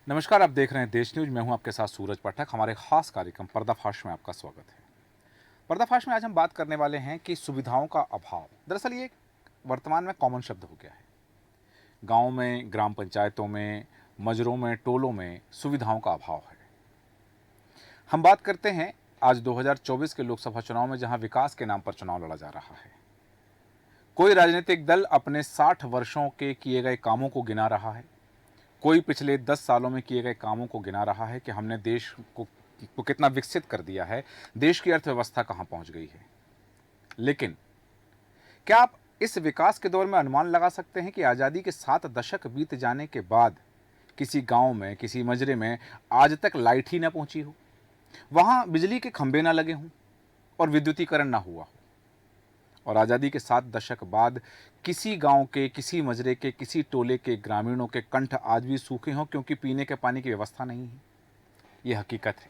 नमस्कार, आप देख रहे हैं देश न्यूज। मैं हूं आपके साथ सूरज पाठक। हमारे खास कार्यक्रम पर्दाफाश में आपका स्वागत है। पर्दाफाश में आज हम बात करने वाले हैं कि सुविधाओं का अभाव। दरअसल ये वर्तमान में कॉमन शब्द हो गया है। गाँव में, ग्राम पंचायतों में, मजरों में, टोलों में सुविधाओं का अभाव है। हम बात करते हैं आज 2024 के लोकसभा चुनाव में, जहां विकास के नाम पर चुनाव लड़ा जा रहा है। कोई राजनीतिक दल अपने 60 वर्षों के किए गए कामों को गिना रहा है, कोई पिछले 10 सालों में किए गए कामों को गिना रहा है कि हमने देश को कितना विकसित कर दिया है, देश की अर्थव्यवस्था कहां पहुंच गई है। लेकिन क्या आप इस विकास के दौर में अनुमान लगा सकते हैं कि आज़ादी के 7 दशक बीत जाने के बाद किसी गांव में, किसी मजरे में आज तक लाइट ही ना पहुंची हो, वहां बिजली के खंभे ना लगे हों और विद्युतीकरण ना हुआ हो? और आज़ादी के 7 दशक बाद किसी गांव के, किसी मजरे के, किसी टोले के ग्रामीणों के कंठ आज भी सूखे हों क्योंकि पीने के पानी की व्यवस्था नहीं है। ये हकीकत है,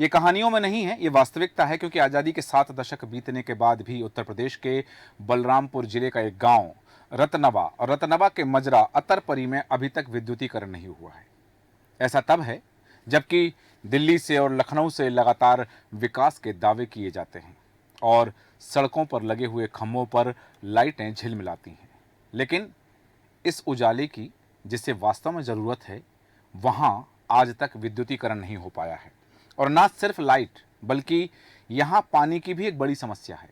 ये कहानियों में नहीं है, ये वास्तविकता है। क्योंकि आज़ादी के 7 दशक बीतने के बाद भी उत्तर प्रदेश के बलरामपुर जिले का एक गांव रतनबा और रतनबा के मजरा अतरपरी में अभी तक विद्युतीकरण नहीं हुआ है। ऐसा तब है जबकि दिल्ली से और लखनऊ से लगातार विकास के दावे किए जाते हैं और सड़कों पर लगे हुए खंभों पर लाइटें झिलमिलाती हैं। लेकिन इस उजाले की जिसे वास्तव में ज़रूरत है, वहाँ आज तक विद्युतीकरण नहीं हो पाया है। और ना सिर्फ लाइट, बल्कि यहाँ पानी की भी एक बड़ी समस्या है।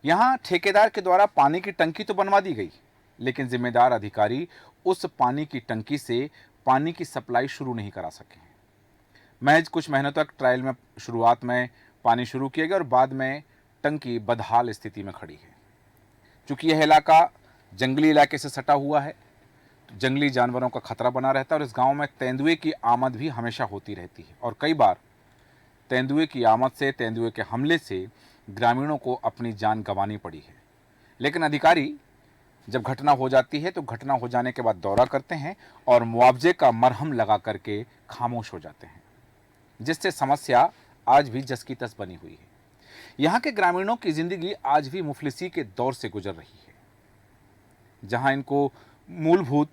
यहाँ ठेकेदार के द्वारा पानी की टंकी तो बनवा दी गई, लेकिन जिम्मेदार अधिकारी उस पानी की टंकी से पानी की सप्लाई शुरू नहीं करा सके हैं। महज कुछ महीनों तक ट्रायल में शुरुआत में पानी शुरू किया गया और बाद में टंकी बदहाल स्थिति में खड़ी है। चूँकि यह इलाका जंगली इलाके से सटा हुआ है, तो जंगली जानवरों का खतरा बना रहता है और इस गांव में तेंदुए की आमद भी हमेशा होती रहती है। और कई बार तेंदुए की आमद से, तेंदुए के हमले से ग्रामीणों को अपनी जान गंवानी पड़ी है। लेकिन अधिकारी जब घटना हो जाती है तो घटना हो जाने के बाद दौरा करते हैं और मुआवजे का मरहम लगा करके खामोश हो जाते हैं, जिससे समस्या आज भी जस की तस बनी हुई है। यहाँ के ग्रामीणों की जिंदगी आज भी मुफलिसी के दौर से गुजर रही है, जहाँ इनको मूलभूत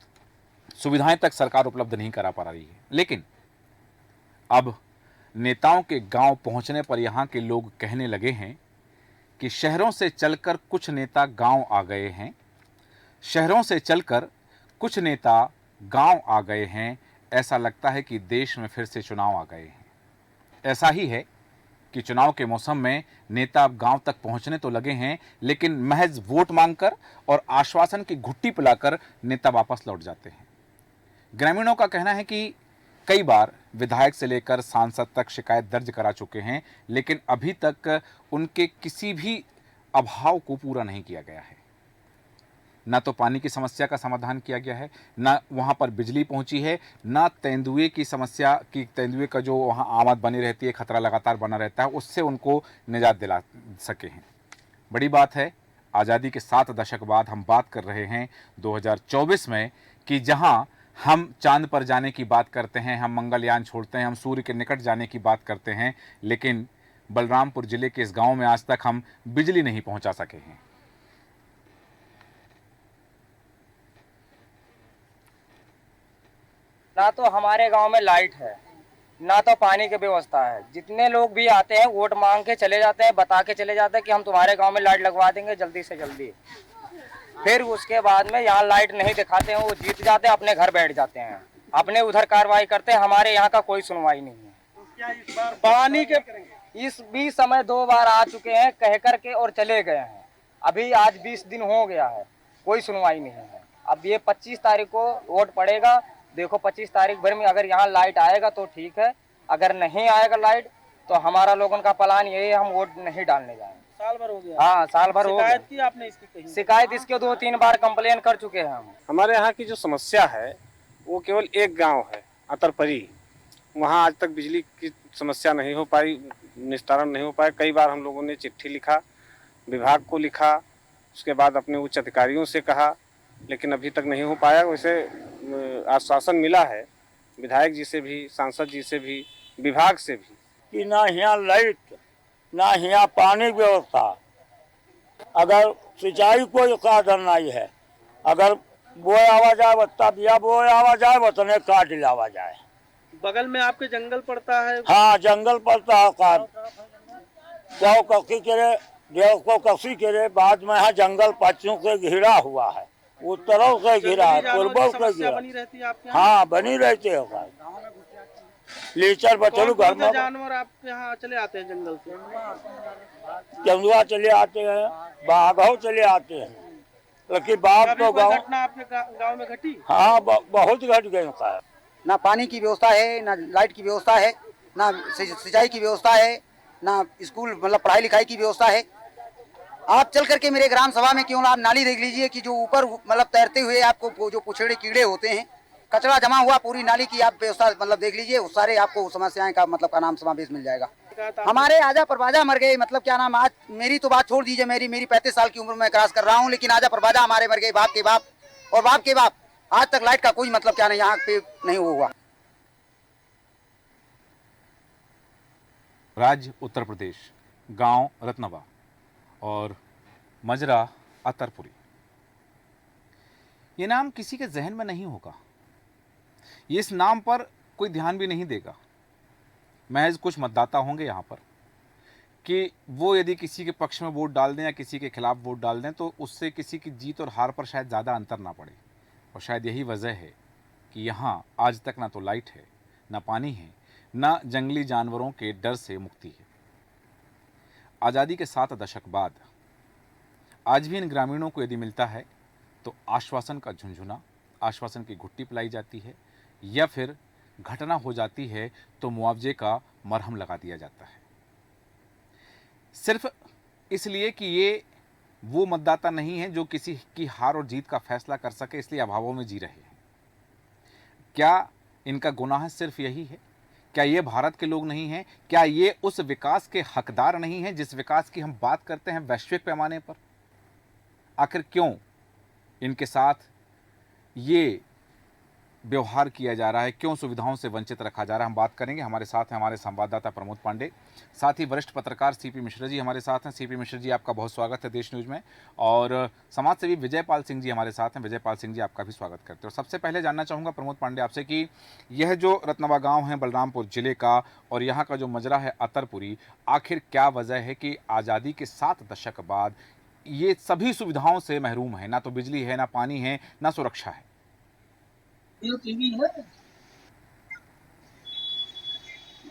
सुविधाएं तक सरकार उपलब्ध नहीं करा पा रही है। लेकिन अब नेताओं के गांव पहुंचने पर यहाँ के लोग कहने लगे हैं कि शहरों से चलकर कुछ नेता गांव आ गए हैं, शहरों से चलकर कुछ नेता गांव आ गए हैं। ऐसा लगता है कि देश में फिर से चुनाव आ गए हैं। ऐसा ही है कि चुनाव के मौसम में नेता अब गांव तक पहुंचने तो लगे हैं, लेकिन महज वोट मांगकर और आश्वासन की घुट्टी पिलाकर नेता वापस लौट जाते हैं। ग्रामीणों का कहना है कि कई बार विधायक से लेकर सांसद तक शिकायत दर्ज करा चुके हैं, लेकिन अभी तक उनके किसी भी अभाव को पूरा नहीं किया गया है। ना तो पानी की समस्या का समाधान किया गया है, ना वहाँ पर बिजली पहुँची है, ना तेंदुए की समस्या की, तेंदुए का जो वहाँ आमद बनी रहती है, खतरा लगातार बना रहता है, उससे उनको निजात दिला सके हैं। बड़ी बात है, आज़ादी के 7 दशक बाद हम बात कर रहे हैं 2024 में कि जहाँ हम चांद पर जाने की बात करते हैं, हम मंगलयान छोड़ते हैं, हम सूर्य के निकट जाने की बात करते हैं, लेकिन बलरामपुर जिले के इस गाँव में आज तक हम बिजली नहीं पहुँचा सके हैं। ना तो हमारे गांव में लाइट है, ना तो पानी की व्यवस्था है। जितने लोग भी आते हैं वोट मांग के चले जाते हैं, बता के चले जाते हैं कि हम तुम्हारे गांव में लाइट लगवा देंगे जल्दी से जल्दी। फिर उसके बाद में यहाँ लाइट नहीं दिखाते हैं, वो जीत जाते हैं, अपने घर बैठ जाते हैं, अपने उधर कार्रवाई करते हैं। हमारे यहाँ का कोई सुनवाई नहीं है। तो क्या इस बार पानी के इस भी समय 2 बार आ चुके हैं, कह कर के और चले गए हैं। अभी आज 20 दिन हो गया है, कोई सुनवाई नहीं है। अब ये 25 तारीख को वोट पड़ेगा। देखो 25 तारीख भर में अगर यहाँ लाइट आएगा तो ठीक है, अगर नहीं आएगा लाइट तो हमारा लोगों का प्लान यही है, हम वोट नहीं डालने जाएंगे। साल भर हो गया। हाँ, साल भर हो गया। शिकायत की आपने इसकी कहीं? शिकायत इसके 2-3 बार कंप्लेन कर चुके हैं हम। हमारे यहाँ की जो समस्या है वो केवल एक गांव है, अतरपरी। वहाँ आज तक बिजली की समस्या नहीं हो पाई, निस्तारण नहीं हो पाया। कई बार हम लोगों ने चिट्ठी लिखा, विभाग को लिखा, उसके बाद अपने उच्च अधिकारियों से कहा, लेकिन अभी तक नहीं हो पाया। वैसे आश्वासन मिला है विधायक जी से भी, सांसद जी से भी, विभाग से भी, कि ना यहाँ लाइट, ना यहाँ पानी व्यवस्था, अगर सिंचाई कोई साधन नहीं है, अगर बोए आवा जाए बत्ता बिया बोए आवा जाए बतने काट लावा जाए। बगल में आपके जंगल पड़ता है। हाँ जंगल पड़ता है का जाओ कसी करे देव को कसी करे बाद में है जंगल पक्षियों से घिरा हुआ है, उत्तरों से घिरा है, जंगली जानवरों पूर्वों की से समस्या घिरा। बनी रहती है आपके यहाँ। हाँ बनी रहती है का। लीचर बचलू घर कौन से में जानवर आपके यहाँ चले आते हैं जंगल से? चंदुआ चले आते हैं, बाघ चले आते हैं, लेकिन बाघ कभी तो कोई गाँव घटना आपके गांव में घटी? हाँ बहुत घट गए का है। ना पानी की व्यवस्था है, ना लाइट की व्यवस्था है, ना सिंचाई की व्यवस्था है, ना स्कूल मतलब पढ़ाई लिखाई की व्यवस्था है। आप चल करके मेरे ग्राम सभा में क्यों ना आप नाली देख लीजिए कि जो ऊपर मतलब तैरते हुए आपको जो पुछड़े कीड़े होते हैं, कचरा जमा हुआ पूरी नाली की आप व्यवस्था मतलब देख लीजिए, उस सारे आपको समस्याएं का मतलब का नाम समावेश मिल जाएगा। हमारे आजा परवाजा मर गए, मतलब क्या नाम, आज मेरी तो बात छोड़ दीजिए, मेरी 35 साल की उम्र में क्रॉस कर रहा हूँ, लेकिन आजा परवाजा हमारे मर गए, बाप के बाप और बाप के बाप। आज तक लाइट का कोई मतलब क्या नहीं यहाँ पे नहीं हुआ। राज्य उत्तर प्रदेश, गांव रत्नवा और मजरा अतरपुरी। ये नाम किसी के जहन में नहीं होगा, ये इस नाम पर कोई ध्यान भी नहीं देगा। महज कुछ मतदाता होंगे यहाँ पर कि वो यदि किसी के पक्ष में वोट डाल दें या किसी के खिलाफ वोट डाल दें तो उससे किसी की जीत और हार पर शायद ज़्यादा अंतर ना पड़े। और शायद यही वजह है कि यहाँ आज तक ना तो लाइट है, ना पानी है, ना जंगली जानवरों के डर से मुक्ति है। आज़ादी के 7 दशक बाद आज भी इन ग्रामीणों को यदि मिलता है तो आश्वासन का झुंझुना, आश्वासन की घुट्टी पिलाई जाती है, या फिर घटना हो जाती है तो मुआवजे का मरहम लगा दिया जाता है। सिर्फ इसलिए कि ये वो मतदाता नहीं है जो किसी की हार और जीत का फैसला कर सके, इसलिए अभावों में जी रहे हैं। क्या इनका गुनाह सिर्फ यही है? क्या ये भारत के लोग नहीं हैं? क्या ये उस विकास के हकदार नहीं हैं जिस विकास की हम बात करते हैं वैश्विक पैमाने पर? आखिर क्यों इनके साथ ये व्यवहार किया जा रहा है, क्यों सुविधाओं से वंचित रखा जा रहा है? हम बात करेंगे। हमारे साथ हैं हमारे संवाददाता प्रमोद पांडे, साथ ही वरिष्ठ पत्रकार सीपी मिश्रा जी हमारे साथ हैं। सीपी मिश्रा जी, आपका बहुत स्वागत है देश न्यूज़ में। और समाजसेवी विजयपाल सिंह जी हमारे साथ हैं। विजयपाल सिंह जी, आपका भी स्वागत करते हैं। और सबसे पहले जानना चाहूँगा प्रमोद पांडे आपसे कि यह जो रत्नवा गाँव है बलरामपुर जिले का और यहाँ का जो मजरा है अतरपुरी, आखिर क्या वजह है कि आज़ादी के 7 दशक बाद ये सभी सुविधाओं से महरूम है? ना तो बिजली है, ना पानी है, ना सुरक्षा है। जियो टीवी है।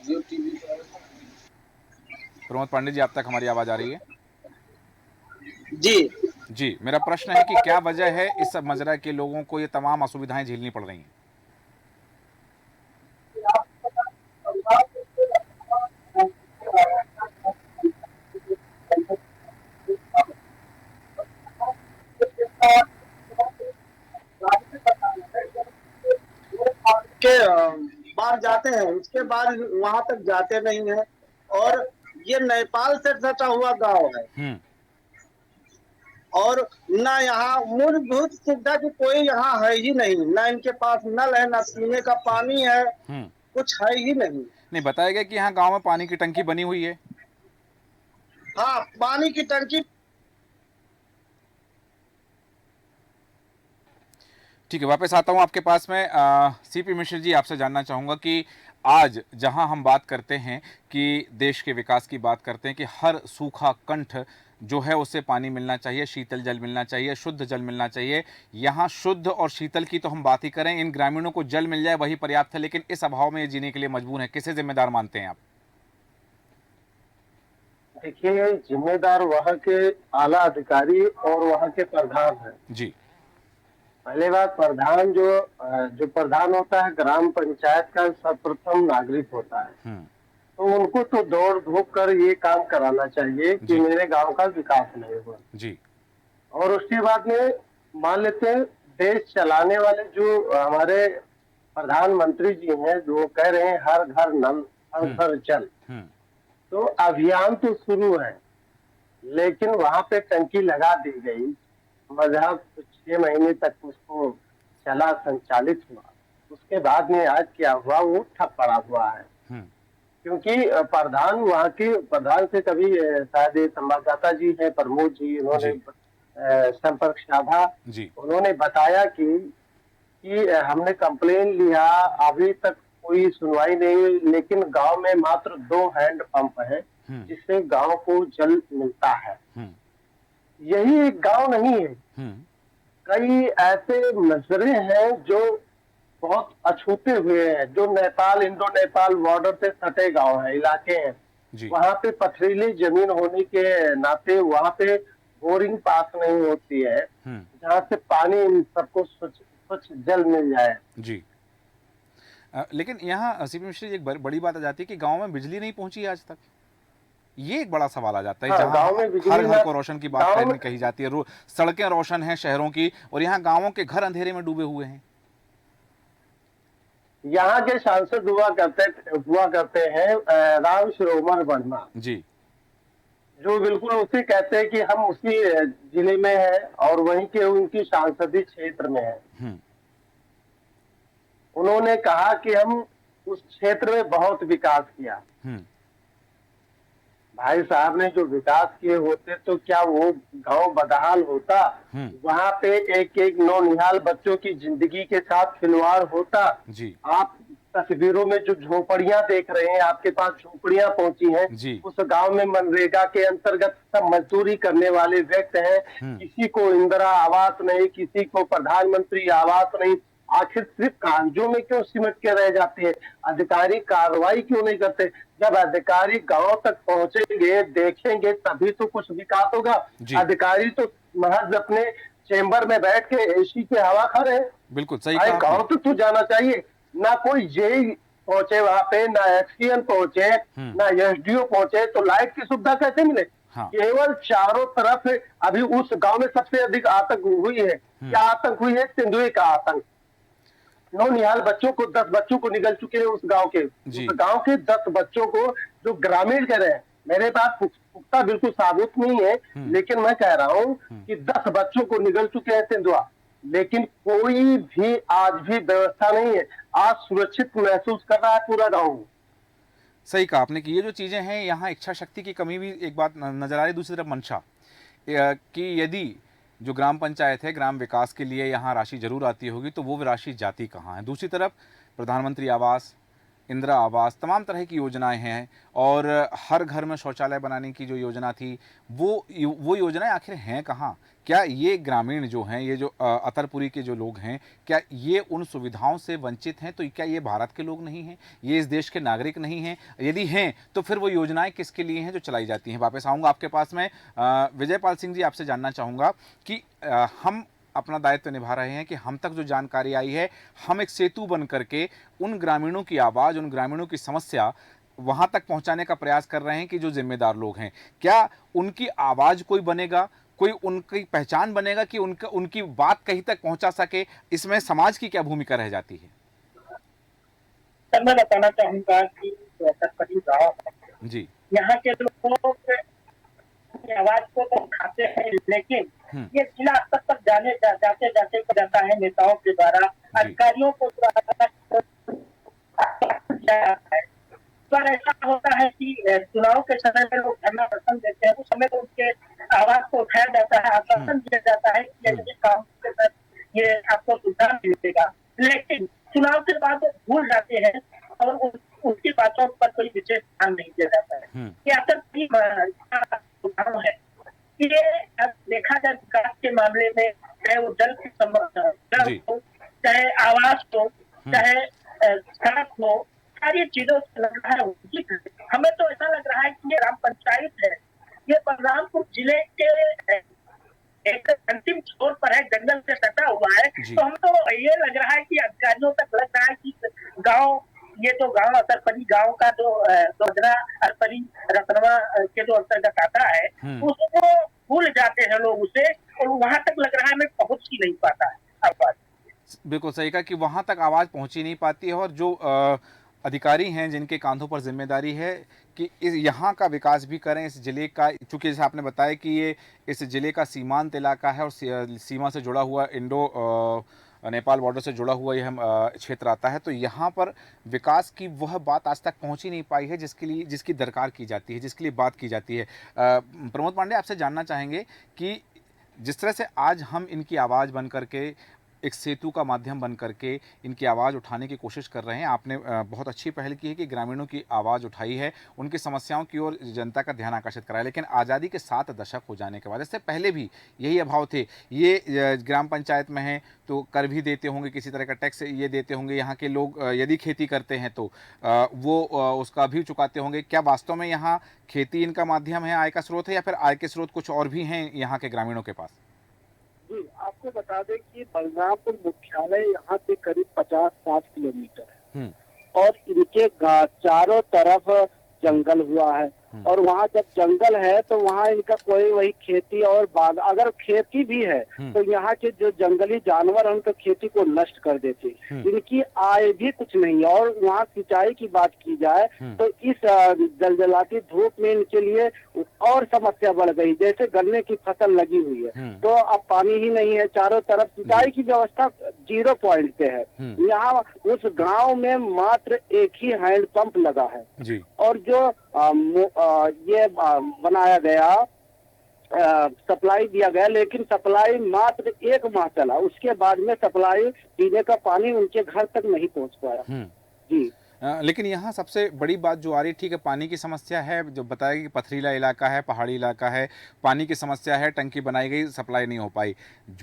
जियो टीवी प्रमोद पांडे जी, आप तक हमारी आवाज़ आ रही है? जी। जी, मेरा प्रश्न है कि क्या वजह है इस मजरा के लोगों को ये तमाम असुविधाएं झेलनी पड़ रही हैं? के बाहर जाते हैं, उसके बाद वहां तक जाते नहीं है। और ये नेपाल से सटा हुआ गांव है और ना यहाँ मूलभूत सुविधा की कोई यहाँ है ही नहीं। ना इनके पास नल है, ना पीने का पानी है, कुछ है ही नहीं। बताया गया कि यहाँ गांव में पानी की टंकी बनी हुई है। हाँ, पानी की टंकी। ठीक है, वापस आता हूँ आपके पास में। सीपी मिश्र जी, आपसे जानना चाहूँगा कि आज जहाँ हम बात करते हैं कि देश के विकास की बात करते हैं कि हर सूखा कंठ जो है उससे पानी मिलना चाहिए, शीतल जल मिलना चाहिए, शुद्ध जल मिलना चाहिए। यहाँ शुद्ध और शीतल की तो हम बात ही करें, इन ग्रामीणों को जल मिल जाए वही पर्याप्त है, लेकिन इस अभाव में ये जीने के लिए मजबूर है। किसे जिम्मेदार मानते हैं आप? देखिए, जिम्मेदार वहाँ के आला अधिकारी और वहाँ के प्रधान हैं जी। पहले बात, प्रधान जो प्रधान होता है ग्राम पंचायत का सर्वप्रथम नागरिक होता है, तो उनको तो दौड़ धूप कर ये काम कराना चाहिए कि मेरे गांव का विकास नहीं हुआ जी। और उसके बाद में मान लेते हैं देश चलाने वाले जो हमारे प्रधानमंत्री जी हैं, जो कह रहे हैं हर घर नल हर घर जल, तो अभियान तो शुरू है लेकिन वहां पे टंकी लगा दी गई। मजहब 6 महीने तक उसको चला, संचालित हुआ, उसके बाद में आज क्या हुआ, वो ठप पड़ा हुआ है। क्योंकि प्रधान वहाँ के प्रधान से कभी शायद संवाददाता जी हैं प्रमोद जी, इन्होंने संपर्क साधा। जी। उन्होंने बताया कि हमने कंप्लेन लिया, अभी तक कोई सुनवाई नहीं हुई, लेकिन गांव में मात्र 2 हैंड पंप हैं जिससे गांव को जल मिलता है। यही एक गांव नहीं है, कई ऐसे नजरे हैं जो बहुत अछूते हुए हैं, जो नेपाल इंडो नेपाल बॉर्डर से सटे गांव है, इलाके हैं। वहां पे पथरीली जमीन होने के नाते वहां पे बोरिंग पास नहीं होती है, जहां से पानी इन सबको स्वच्छ जल मिल जाए। जी। लेकिन यहाँ सीपी मिश्र जी एक बड़ी बात आ जाती है कि गांव में बिजली नहीं पहुंची आज तक। ये एक बड़ा सवाल आ जाता है। हाँ, जहाँ गांव में बिजली हर घर को रोशन की बात कही जाती है, सड़कें रोशन हैं शहरों की, और यहाँ गांवों के घर अंधेरे में डूबे हुए हैं। यहाँ के सांसद हुआ करते हैं राम शिरोमण वर्मा जी, जो बिल्कुल उसी कहते हैं कि हम उसी जिले में हैं और वहीं के उनकी सांसदीय क्षेत्र में है। उन्होंने कहा कि हम उस क्षेत्र में बहुत विकास किया। भाई साहब ने जो विकास किए होते तो क्या वो गांव बदहाल होता? वहां पे एक एक नौनिहाल बच्चों की जिंदगी के साथ खिलवाड़ होता? जी। आप तस्वीरों में जो झोपड़ियां देख रहे हैं, आपके पास झोपड़ियां पहुंची हैं, उस गांव में मनरेगा के अंतर्गत सब मजदूरी करने वाले व्यक्ति हैं। किसी को इंदिरा आवास नहीं, किसी को प्रधानमंत्री आवास नहीं। आखिर सिर्फ कागजों में क्यों सिमट के रह जाते हैं? अधिकारी कार्रवाई क्यों नहीं करते? जब अधिकारी गांव तक पहुंचेंगे, देखेंगे, तभी तो कुछ विकास होगा। अधिकारी तो महज अपने चेंबर में बैठ के एसी के हवा खा रहे हैं। बिल्कुल सही कहा। गांव तो जाना चाहिए। ना कोई जेई पहुंचे वहां पे, ना एक्सपीएन पहुंचे, ना एसडीओ पहुंचे, तो लाइट की सुविधा कैसे मिले? केवल चारों तरफ अभी उस गांव में सबसे अधिक आतंक हुई है। क्या आतंक हुई है? तेंदुए का आतंक। नौनिहाल बच्चों को 10 बच्चों को निगल चुके हैं उस गांव के। उस गांव के 10 बच्चों को जो ग्रामीण कह रहे हैं, मेरे पास पुख्ता बिल्कुल साबुत नहीं है, लेकिन मैं कह रहा हूं कि 10 बच्चों को निगल चुके हैं तेंदुआ, लेकिन कोई भी आज भी व्यवस्था नहीं है। आज सुरक्षित महसूस कर रहा है पूरा गांव। सही कहा आपने कि ये जो चीजें हैं, यहाँ इच्छा शक्ति की कमी भी एक बात नजर आ रही है। दूसरी तरफ मंशा कि यदि जो ग्राम पंचायत है, ग्राम विकास के लिए यहाँ राशि जरूर आती होगी, तो वो राशि जाती कहाँ है? दूसरी तरफ प्रधानमंत्री आवास, इंदिरा आवास, तमाम तरह की योजनाएं हैं, और हर घर में शौचालय बनाने की जो योजना थी, वो योजनाएं आखिर हैं कहाँ? क्या ये ग्रामीण जो हैं, ये जो अतरपुरी के जो लोग हैं, क्या ये उन सुविधाओं से वंचित हैं? तो क्या ये भारत के लोग नहीं हैं? ये इस देश के नागरिक नहीं हैं? यदि हैं तो फिर वो योजनाएं किसके लिए हैं जो चलाई जाती हैं? वापस आऊँगा आपके पास में। विजयपाल सिंह जी, आपसे जानना चाहूँगा कि हम अपना दायित्व निभा रहे हैं कि हम तक जो जानकारी आई है, हम एक सेतु बन करके उन ग्रामीणों की आवाज़, उन ग्रामीणों की समस्या वहाँ तक पहुँचाने का प्रयास कर रहे हैं कि जो जिम्मेदार लोग हैं, क्या उनकी आवाज़ कोई बनेगा, कोई उनकी पहचान बनेगा कि उनकी बात कहीं तक पहुँचा सके? इसमें समाज की क्या भूमिका रह जाती है? सर, मैं बताना चाहूँगा कि जी, यहाँ के लोग आवाज को तो उठाते हैं, लेकिन ये जिला स्तर तक जाते जाता है नेताओं के द्वारा, अधिकारियों को पर ऐसा होता है कि चुनाव के समय में लोग धरना प्रदर्शन देते हैं, उस समय तो उनके आवाज को उठाया जाता है, आश्वासन दिया जाता है कि ये काम के साथ ये आपको सुविधा मिलेगा, लेकिन चुनाव के बाद वो भूल जाते हैं और उनकी बातों पर कोई विशेष ध्यान नहीं दिया जाता है। ये असल है कि ये देखा जाए विकास के मामले में, चाहे वो जल की समस्या हो, चाहे आवास हो, चाहे सड़क हो, सारी चीजों से लग रहा है। हमें तो ऐसा लग रहा है कि ये ग्राम पंचायत है, ये बलरामपुर जिले के एक अंतिम छोर पर है, जंगल से सटा हुआ है। तो हम तो ये लग रहा है कि अधिकारियों तक लग रहा है कि गाँव, ये तो गांव अतरपरी गांव का जो दोदरा अतरपरी रतनवा के जो अंतर्गत आता है, उसको भूल जाते हैं लोग उसे, और वहां तक लग रहा है मैं पहुंच ही नहीं पाता है आवाज। बिल्कुल सही कहा कि वहां तक आवाज पहुंच ही नहीं पाती है, और जो अधिकारी हैं जिनके कांधों पर जिम्मेदारी है कि इस यहाँ का विकास भी करें, इस जिले का, चूँकि जैसे आपने बताया कि ये इस जिले का सीमांत इलाका है और सीमा से जुड़ा हुआ इंडो नेपाल बॉर्डर से जुड़ा हुआ यह क्षेत्र आता है, तो यहाँ पर विकास की वह बात आज तक पहुँच ही नहीं पाई है जिसकी दरकार की जाती है, जिसके लिए बात की जाती है। प्रमोद पांडे, आपसे जानना चाहेंगे कि जिस तरह से आज हम इनकी आवाज़ बन करके, एक सेतु का माध्यम बन करके इनकी आवाज़ उठाने की कोशिश कर रहे हैं, आपने बहुत अच्छी पहल की है कि ग्रामीणों की आवाज़ उठाई है, उनकी समस्याओं की ओर जनता का ध्यान आकर्षित कराया। लेकिन आज़ादी के 7 दशक हो जाने के बाद, इससे पहले भी यही अभाव थे। ये ग्राम पंचायत में हैं तो कर भी देते होंगे, किसी तरह का टैक्स ये देते होंगे, यहाँ के लोग यदि खेती करते हैं तो वो उसका भी चुकाते होंगे। क्या वास्तव में यहाँ खेती इनका माध्यम है, आय का स्रोत है, या फिर आय के स्रोत कुछ और भी हैं यहाँ के ग्रामीणों के पास? जी, आपको बता दें कि बलरामपुर मुख्यालय यहाँ से करीब 50-60 किलोमीटर है और इनके चारों तरफ जंगल हुआ है और वहाँ जब जंगल है तो वहाँ इनका कोई वही खेती और बाग, अगर खेती भी है तो यहाँ के जो जंगली जानवर उनका खेती को नष्ट कर देते, इनकी आय भी कुछ नहीं है। और वहाँ सिंचाई की बात की जाए तो इस जलजलाती धूप में इनके लिए और समस्या बढ़ गई। जैसे गन्ने की फसल लगी हुई है तो अब पानी ही नहीं है, चारों तरफ सिंचाई की व्यवस्था 0 पॉइंट पे है। यहाँ उस गांव में मात्र एक ही हैंडपंप लगा है जी। और जो ये बनाया गया, सप्लाई दिया गया, लेकिन सप्लाई मात्र 1 माह चला, उसके बाद में सप्लाई पीने का पानी उनके घर तक नहीं पहुंच पाया। जी। लेकिन यहाँ सबसे बड़ी बात जो आ रही है, ठीक है पानी की समस्या है, जो बताया कि पथरीला इलाका है, पहाड़ी इलाका है, पानी की समस्या है, टंकी बनाई गई, सप्लाई नहीं हो पाई।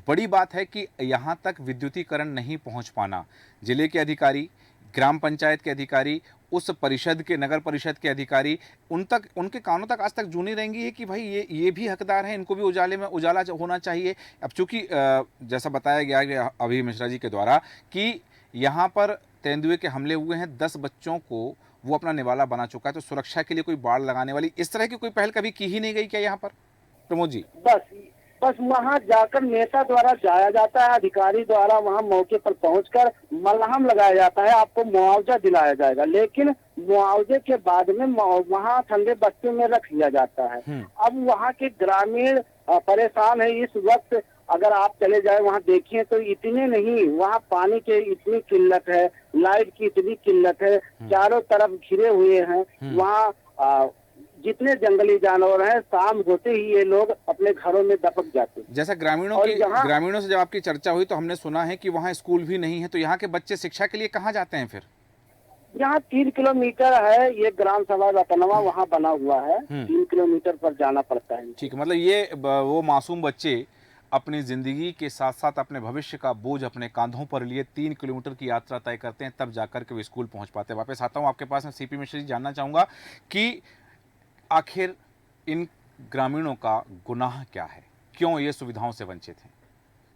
बड़ी बात है कि यहाँ तक विद्युतीकरण नहीं पहुँच पाना। जिले के अधिकारी, ग्राम पंचायत के अधिकारी, उस परिषद के, नगर परिषद के अधिकारी, उनके कानों तक आज तक जू नहीं रहेंगी है कि भाई ये भी हकदार हैं, इनको भी उजाला होना चाहिए। अब चूंकि जैसा बताया गया अभी मिश्रा जी के द्वारा कि यहाँ पर तेंदुए के हमले हुए हैं, 10 बच्चों को वो अपना निवाला बना चुका है, तो सुरक्षा के लिए कोई बाड़ लगाने वाली इस तरह की कोई पहल कभी की ही नहीं गई क्या यहाँ पर, प्रमोद जी? बस वहाँ जाकर नेता द्वारा जाया जाता है, अधिकारी द्वारा वहाँ मौके पर पहुंचकर मलहम लगाया जाता है, आपको मुआवजा दिलाया जाएगा, लेकिन मुआवजे के बाद में वहाँ ठंडे बस्ते में रख लिया जाता है। अब वहाँ के ग्रामीण परेशान है इस वक्त। अगर आप चले जाए वहाँ देखिए तो इतने नहीं, वहाँ पानी की इतनी किल्लत है, लाइट की इतनी किल्लत है, चारों तरफ घिरे हुए हैं। वहाँ जितने जंगली जानवर हैं, शाम होते ही ये लोग अपने घरों में दबक जाते हैं। जैसा ग्रामीणों से जब आपकी चर्चा हुई तो हमने सुना है कि वहाँ स्कूल भी नहीं है, तो यहाँ के बच्चे शिक्षा के लिए कहाँ जाते हैं फिर? यहाँ 3 किलोमीटर है, ये ग्राम सभा रतनवा वहाँ बना हुआ है, 3 किलोमीटर पर जाना पड़ता है। ठीक है, मतलब ये वो मासूम बच्चे अपनी ज़िंदगी के साथ साथ अपने भविष्य का बोझ अपने कांधों पर लिए 3 किलोमीटर की यात्रा तय करते हैं, तब जाकर के वो स्कूल पहुँच पाते हैं। वापस आता हूँ आपके पास में सीपी मिश्रा जी, जानना चाहूँगा कि आखिर इन ग्रामीणों का गुनाह क्या है, क्यों ये सुविधाओं से वंचित हैं?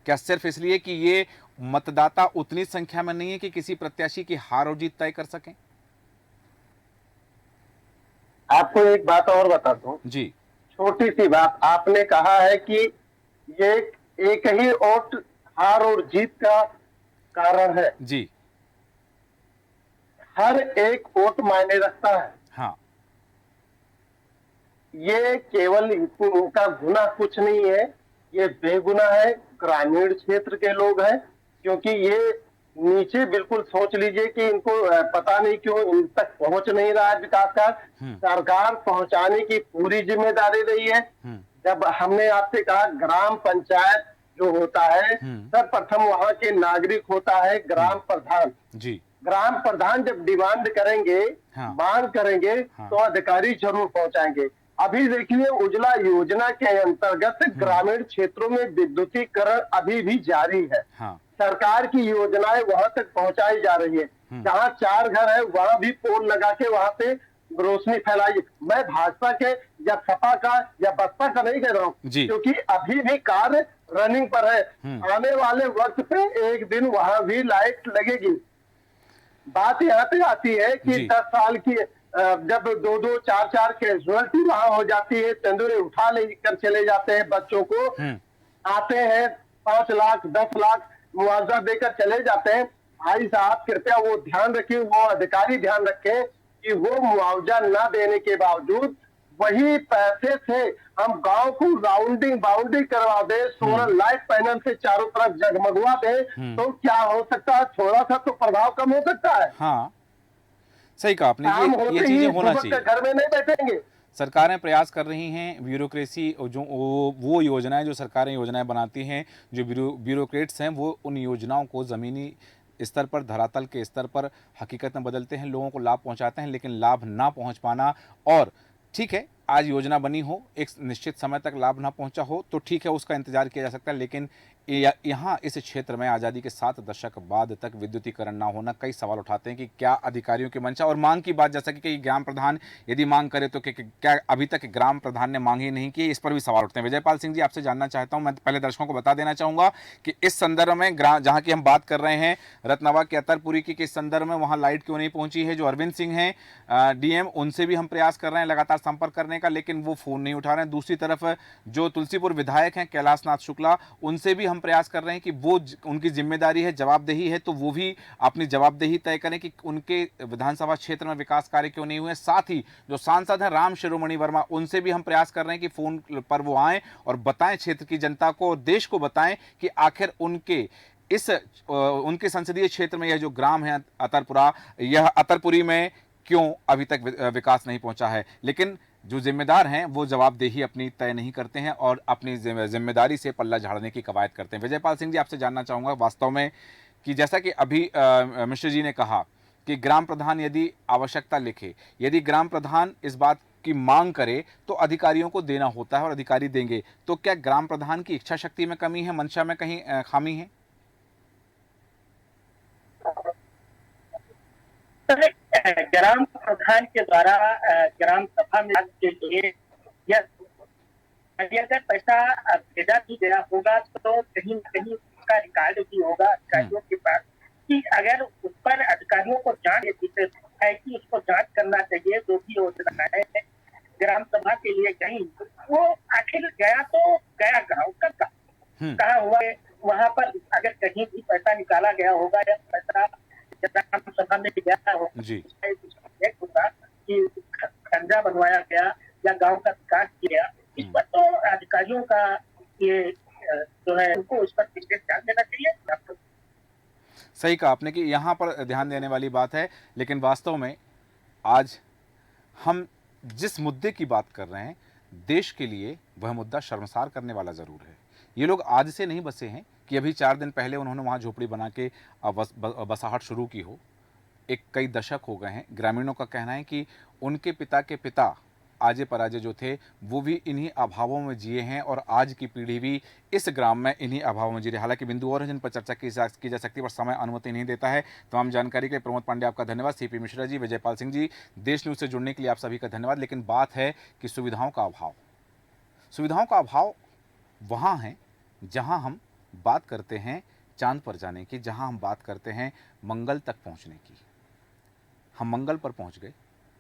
क्या सिर्फ इसलिए कि ये मतदाता उतनी संख्या में नहीं है कि किसी प्रत्याशी की हार और जीत तय कर सकें? आपको एक बात और बताता हूँ जी, छोटी सी बात। आपने कहा है कि ये एक ही वोट हार और जीत का कारण है। जी, हर एक वोट मायने रखता है। हाँ, ये केवल उनका गुनाह कुछ नहीं है, ये बेगुनाह है, ग्रामीण क्षेत्र के लोग हैं। क्योंकि ये नीचे बिल्कुल सोच लीजिए कि इनको पता नहीं क्यों इन तक पहुंच नहीं रहा है विकास का। सरकार पहुंचाने की पूरी जिम्मेदारी रही है। जब हमने आपसे कहा ग्राम पंचायत जो होता है, सर्वप्रथम वहां के नागरिक होता है ग्राम प्रधान जी। ग्राम प्रधान जब डिमांड करेंगे, मांग करेंगे, तो अधिकारी जरूर पहुंचाएंगे। अभी देखिए उज्ज्वला योजना के अंतर्गत ग्रामीण क्षेत्रों में विद्युतीकरण अभी भी जारी है। सरकार की योजनाएं वहां तक पहुंचाई जा रही है। जहां 4 घर है वहां भी पोल लगा के वहां पे रोशनी फैलाई। मैं भाजपा के या सपा का या बसपा का नहीं कह रहा हूँ, क्योंकि अभी भी कार्य रनिंग पर है। आने वाले वक्त पे एक दिन वहां भी लाइट लगेगी। बात यहाँ पे आती है कि 10 साल की जब 2-2, 4-4 कैजुअलिटी वहां हो जाती है, तेंदुए उठा लेकर चले जाते हैं बच्चों को, आते हैं 5 लाख 10 लाख मुआवजा देकर चले जाते हैं। भाई साहब कृपया वो ध्यान रखिए, वो अधिकारी ध्यान रखें कि वो मुआवजा न देने के बावजूद वही पैसे से हम गांव को बाउंड्री करवा दे, सोलर लाइट पैनल से चारों तरफ जगमगवा दे, तो क्या हो सकता है? थोड़ा सा तो प्रभाव कम हो सकता है। हाँ, सही कहा आपने, ये चीजें होना चाहिए। घर में नहीं बैठेंगे, सरकारें प्रयास कर रही हैं, ब्यूरोक्रेसी जो वो योजनाएं जो सरकारें योजनाएं बनाती हैं, जो ब्यूरोक्रेट्स हैं वो उन योजनाओं को ज़मीनी स्तर पर, धरातल के स्तर पर हकीकत में बदलते हैं, लोगों को लाभ पहुंचाते हैं, लेकिन लाभ ना पहुंच पाना, और ठीक है आज योजना बनी हो, एक निश्चित समय तक लाभ ना पहुंचा हो तो ठीक है उसका इंतजार किया जा सकता है, लेकिन यहाँ इस क्षेत्र में आज़ादी के 7 दशक बाद तक विद्युतीकरण ना होना, कई सवाल उठाते हैं कि क्या अधिकारियों की मंशा और मांग की बात, जैसा कि कई ग्राम प्रधान यदि मांग करे तो क्या अभी तक ग्राम प्रधान ने मांग ही नहीं की, इस पर भी सवाल उठते हैं। विजयपाल सिंह जी, आपसे जानना चाहता हूं, मैं पहले दर्शकों को बता देना चाहूँगा कि इस संदर्भ में जहाँ की हम बात कर रहे हैं रत्नवा के अतरपुरी की, इस संदर्भ में वहाँ लाइट क्यों नहीं पहुँची है, जो अरविंद सिंह हैं DM, उनसे भी हम प्रयास कर रहे हैं लगातार संपर्क करने का, लेकिन वो फ़ोन नहीं उठा रहे हैं। दूसरी तरफ जो तुलसीपुर विधायक हैं कैलाश नाथ शुक्ला, उनसे भी हम प्रयास कर रहे हैं कि वो उनकी जिम्मेदारी है, जवाबदेही है, तो वो भी अपनी जवाबदेही तय करें कि उनके विधानसभा क्षेत्र में विकास कार्य क्यों नहीं हुए। साथ ही जो सांसद हैं राम शिरोमणि वर्मा, उनसे भी हम प्रयास कर रहे हैं कि फ़ोन पर वो आएँ और बताएं क्षेत्र की जनता को और देश को बताएं कि आखिर उनके संसदीय क्षेत्र में यह जो ग्राम है अतरपुरा, यह अतरपुरी में क्यों अभी तक विकास नहीं पहुंचा है। लेकिन जो जिम्मेदार हैं वो जवाबदेही अपनी तय नहीं करते हैं और अपनी जिम्मेदारी से पल्ला झाड़ने की कवायद करते हैं। विजयपाल सिंह जी, आपसे जानना चाहूँगा वास्तव में कि जैसा कि अभी मिश्र जी ने कहा कि ग्राम प्रधान यदि आवश्यकता लिखे, यदि ग्राम प्रधान इस बात की मांग करे तो अधिकारियों को देना होता है और अधिकारी देंगे, तो क्या ग्राम प्रधान की इच्छा शक्ति में कमी है, मंशा में कहीं खामी है? ग्राम प्रधान के द्वारा ग्राम सभा में के लिए अगर पैसा भेजा भी गया होगा तो कहीं न कहीं उसका रिकॉर्ड भी होगा अधिकारियों के पास कि अगर उस पर अधिकारियों को जांच है कि उसको जांच करना चाहिए। जो भी योजना है ग्राम सभा के लिए गई, वो आखिर गया तो गया गाँव का कहाँ हुआ है, वहाँ पर अगर कहीं भी पैसा निकाला गया होगा या पैसा ग्राम सभा में गया होगा कि खंजा बनवाया गया या गांव का विकास किया, इस पर तो अधिकारियों का ये जो है उनको इस पर विशेष ध्यान देना चाहिए। सही कहा आपने कि यहाँ पर ध्यान देने वाली बात है, लेकिन वास्तव में आज हम जिस मुद्दे की बात कर रहे हैं देश के लिए वह मुद्दा शर्मसार करने वाला ज़रूर है। ये लोग आज से नहीं बसे हैं कि अभी 4 दिन पहले उन्होंने वहाँ झोपड़ी बना के बसाहट शुरू की हो। कई दशक हो गए हैं। ग्रामीणों का कहना है कि उनके पिता के पिता आजे पराजे जो थे वो भी इन्हीं अभावों में जिए हैं और आज की पीढ़ी भी इस ग्राम में इन्हीं अभावों में जी रही है। हालांकि बिंदु और है जिन पर चर्चा की जा सकती है पर समय अनुमति नहीं देता है। तमाम जानकारी के लिए प्रमोद पांडे आपका धन्यवाद, CP मिश्रा जी, विजयपाल सिंह जी, देश न्यूज़ से जुड़ने के लिए आप सभी का धन्यवाद। लेकिन बात है कि सुविधाओं का अभाव वहाँ है जहाँ हम बात करते हैं चांद पर जाने की, जहाँ हम बात करते हैं मंगल तक पहुँचने की। हम मंगल पर पहुँच गए,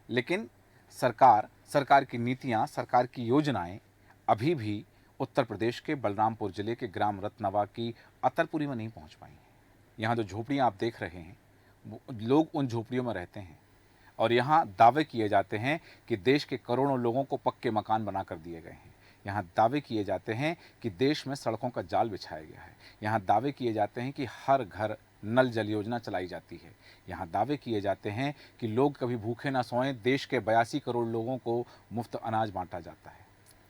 लेकिन सरकार की नीतियाँ, सरकार की योजनाएं अभी भी उत्तर प्रदेश के बलरामपुर जिले के ग्राम रत्नवा की अतरपुरी में नहीं पहुँच पाई हैं। यहाँ जो झोपड़ियाँ आप देख रहे हैं, लोग उन झोपड़ियों में रहते हैं और यहाँ दावे किए जाते हैं कि देश के करोड़ों लोगों को पक्के मकान बना कर दिए गए हैं। यहाँ दावे किए जाते हैं कि देश में सड़कों का जाल बिछाया गया है। यहाँ दावे किए जाते हैं कि हर घर नल जल योजना चलाई जाती है। यहाँ दावे किए जाते हैं कि लोग कभी भूखे ना सोएं, देश के 82 करोड़ लोगों को मुफ्त अनाज बांटा जाता है।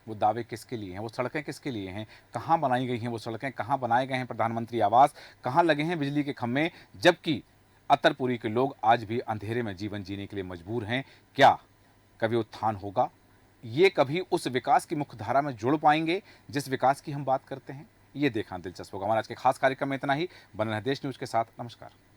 वो दावे किसके लिए हैं, वो सड़कें किसके लिए हैं, कहाँ बनाई गई हैं वो सड़कें, कहाँ बनाए गए हैं प्रधानमंत्री आवास, कहाँ लगे हैं बिजली के खम्भे, जबकि अतरपुरी के लोग आज भी अंधेरे में जीवन जीने के लिए मजबूर हैं। क्या कभी उत्थान होगा? ये कभी उस विकास की मुख्य धारा में जुड़ पाएंगे जिस विकास की हम बात करते हैं? ये देखना दिलचस्प होगा। हमारा आज के खास कार्यक्रम में इतना ही। बने रहें देश न्यूज़ के साथ। नमस्कार।